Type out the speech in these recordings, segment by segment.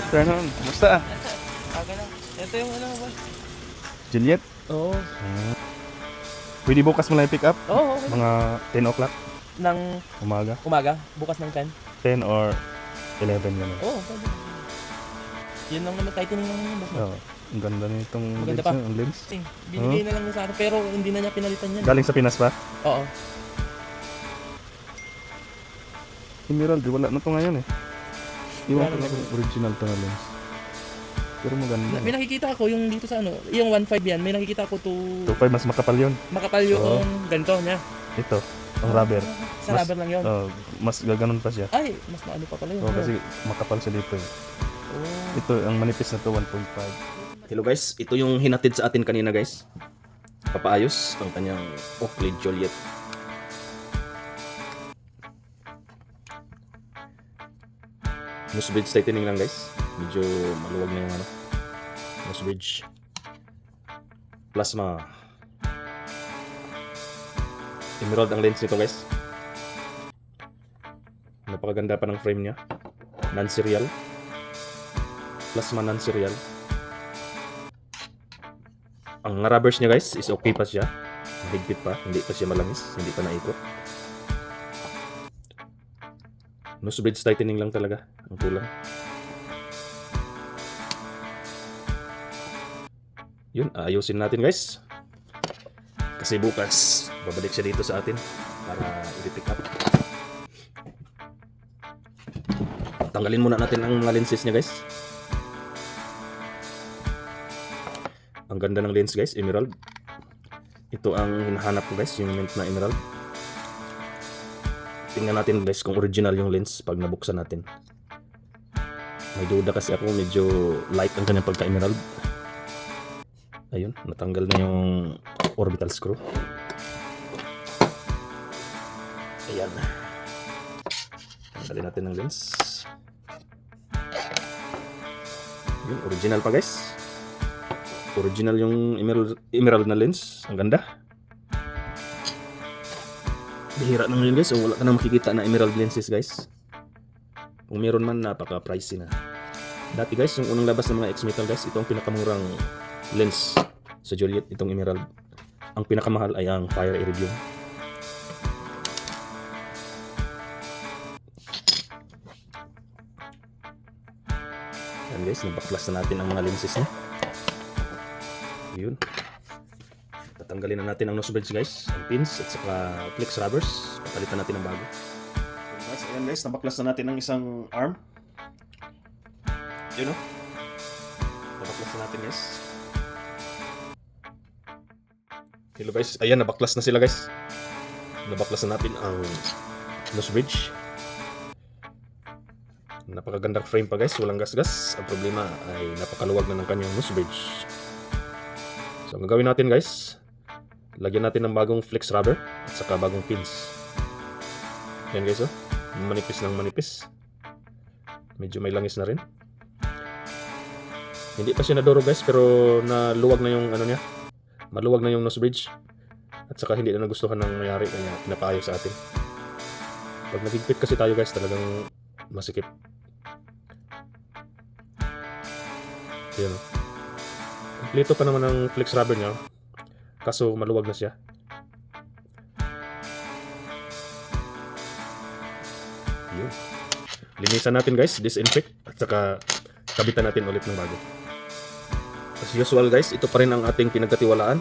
Tanon, kumusta? Aga na. Ito yung ano ba? Juliet? Oo. Pwede bukas mo lang i-pick up? Oo, okay. Mga 10 o'clock Ng umaga? umaga, bukas ng 10. 10 or 11 gano'n. Oo, pwede. Yun lang naman, tightening lang naman. Boss. Oo. Ang ganda nitong Maganda lens, pa. ang lens. Binigay na lang niya sa akin, pero hindi na niya pinalitan yan. Galing sa Pinas ba? Oo. Emerald, wala na to ngayon eh. Iwan ko Wala lang na. kung original to na lens. Pero maganda. May nakikita ako yung dito sa ano, yung 1.5 yan, may nakikita ako to 2.5 mas makapal yun. makapal yung Oo. ganito niya. Ito, ang rubber. Sa Mas- rubber lang yun. Mas gaganon pa siya. Ay, mas maano pa pala yun. Oo, kasi makapal siya dito eh. Oh. Ito, ang manipis na to, 1.5. Hello guys, ito yung hinatid sa atin kanina guys. Papaayos ang kanyang Oakley Joliet. Nose bridge tightening lang guys. Medyo maluwag na yung ano. Nose bridge. Plasma. Emerald ang lens nito guys. Napakaganda pa ng frame niya. Non-serial. Plasma non-serial. Ang rubbers niya guys is okay pa siya. Mahigpit pa, hindi pa siya malangis, hindi pa naikot. Nose bridge tightening lang talaga ang kulang. Yun, ayusin natin guys. Kasi bukas, babalik siya dito sa atin para i-pick up. Tanggalin muna natin ang mga lenses niya guys. Ang ganda ng lens guys, emerald. Ito ang hinahanap ko guys, yung mint na emerald. Tingnan natin guys kung original yung lens pag nabuksan natin. May duda kasi ako, medyo light ang kanyang pagka-emerald. Ayun, natanggal na yung orbital screw. Ayan. Tanggalin natin ang lens. Yun, original pa guys. Original yung emerald na lens. Ang ganda. Bihira naman yun guys. So, wala ka na makikita na emerald lenses guys. Kung meron man, napaka-pricey na. Dati guys, yung unang labas ng mga X-Metal guys, ito ang pinakamurang lens sa Joliet, itong emerald. Ang pinakamahal ay ang Fire Iridium. Yan guys, nabaklas na natin ang mga lenses niya. Yun. Tatanggalin na natin ang nose bridge guys, ang pins at saka flex rubbers. Papalitan natin ng bago. Guys, ayan guys, nabaklas na natin ang isang arm. Yun o. Nabaklas na natin guys. Hello guys, ayan, nabaklas na sila guys. Nabaklas na natin ang nose bridge. Napakagandang frame pa guys, walang gasgas. Ang problema ay napakaluwag na ng kanyang nose bridge. So, ang gagawin natin guys, lagyan natin ng bagong flex rubber at saka bagong pins. Yan guys oh, manipis ng manipis. Medyo may langis na rin. Hindi pa siya nadurog guys, pero naluwag na yung ano niya. Maluwag na yung nose bridge. At saka hindi na nagustuhan ng mayari, kaya pinapaayos sa atin. Pag nagigpit kasi tayo guys, talagang masikip. Yan oh. Kompleto pa naman ang flex rubber niya, kaso maluwag na siya. Yun. Linisan natin guys, disinfect, at saka kabitan natin ulit ng bago. As usual guys, ito pa rin ang ating pinagkatiwalaan.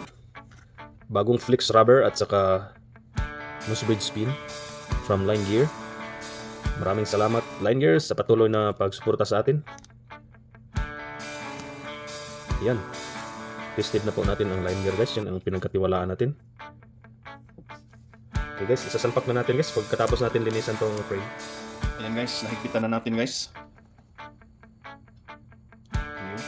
Bagong flex rubber at saka nose bridge pin from Line Gear. Maraming salamat Line Gear sa patuloy na pagsuporta sa atin. Yan. Tested na po natin ang Line Gear guys. Yan ang pinagkatiwalaan natin. Okay guys, isasalpak na natin guys pagkatapos natin linisan tong frame. Ayan guys, nahigpitan na natin guys. Ayan.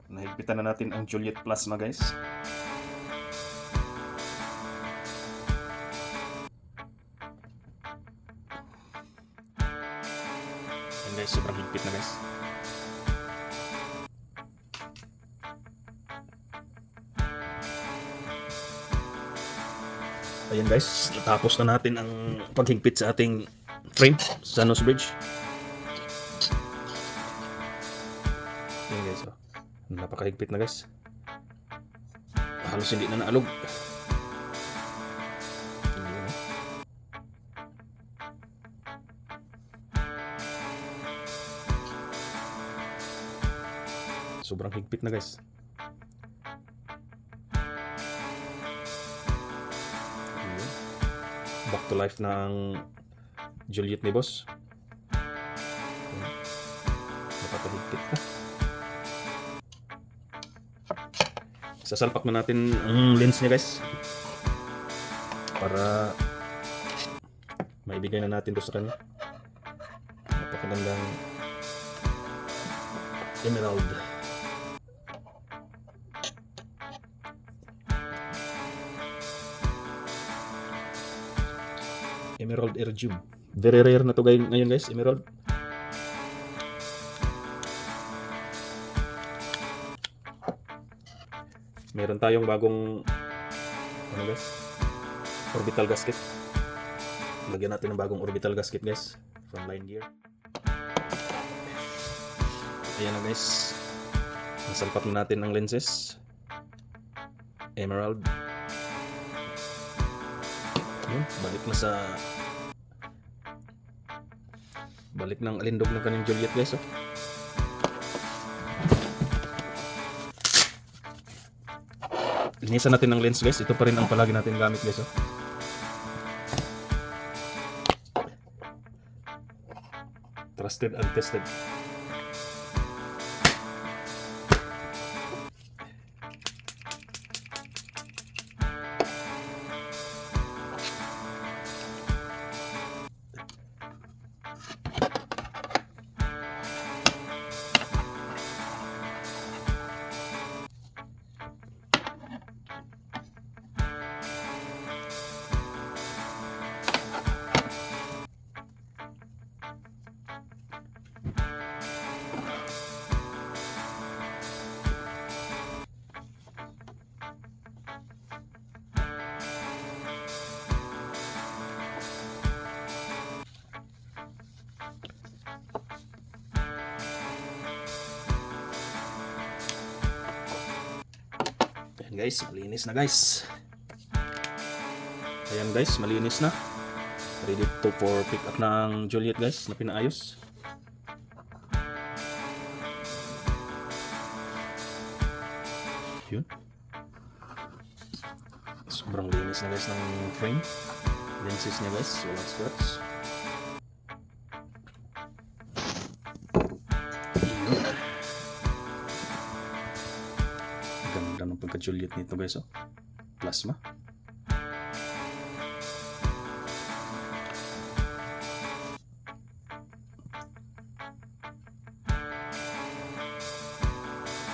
Nahigpitan na natin ang Joliet Plasma guys. Ayan guys, sobrang higpit na guys. Ayan guys, natapos na natin ang paghigpit sa ating frame sa nose bridge. Yan guys, oh. Napakahigpit na guys. Halos hindi na naalog. Ayan, oh. Sobrang higpit na guys. Ayan. Back to life na ang Juliet ni boss. Ayan. Napakahigpit na. Sasalpak na natin ang lens niya guys para maibigay na natin to sa kanya. Napakagandang emerald. Emerald Erdium. Very rare na to ngayon guys, emerald. Meron tayong bagong ano guys, orbital gasket. Lagyan natin ng bagong orbital gasket guys from Line Gear. Ayan na guys, nasalpak na natin ang lenses. Emerald. Yun, balik ng alindog ng kanyang Juliet guys, oh. Linisan natin ng lens guys. Ito pa rin ang palagi natin gamit guys, oh. Trusted and tested. Guys, malinis na guys. Ayan guys, malinis na. Ready to for pick up ng Juliet guys na pinaayos. Yun. Sobrang linis na guys ng frame. Lenses niya guys, walang scratch. Ganda ng pagka-Juliet nito guys, oh. Plasma.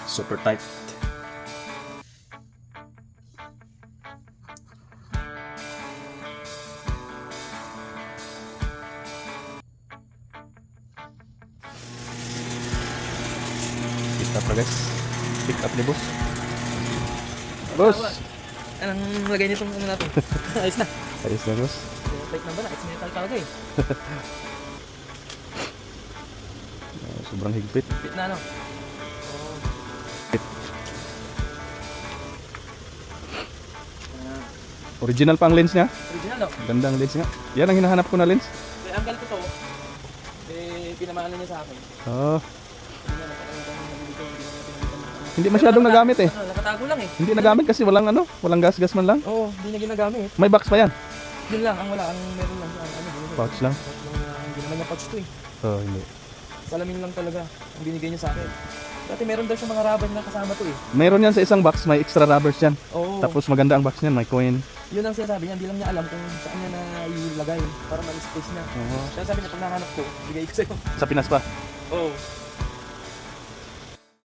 Super tight. Pick up na guys. Pick up ni boss. Boss! Anong lagay nitong ano natin? Ayos na. Ayos na boss. Tight na ba na? It's metal talaga eh. Sobrang higpit. Fit na ano? Original pa ang lens niya. Original no? Ganda ang lens niya. Yan ang hinahanap ko na lens. Kaya anggal ko to. Pinamahalan niya sa akin. Oh. Hindi masyadong nagamit eh. Nakatago lang eh. Hindi nagamit kasi walang walang gas-gas man lang. Oo, hindi na ginagamit. May box pa yan. Yun lang, ang wala, ang meron lang. Pouch lang? Hindi naman niya pouch to eh. Oh, hindi. Salamin lang talaga ang binigay niya sa akin. Dati meron daw siyang mga rubber na kasama to eh. Mayroon yan sa isang box, may extra rubbers yan. Oo. Tapos maganda ang box niyan, may coin. Yun ang sinasabi niya, hindi lang niya alam kung saan niya na ilagay para ma-space niya. Oo. Kaya sabi niya, pag nahanap ko, bigay ko sa'yo. Sa Pinas pa. Oo.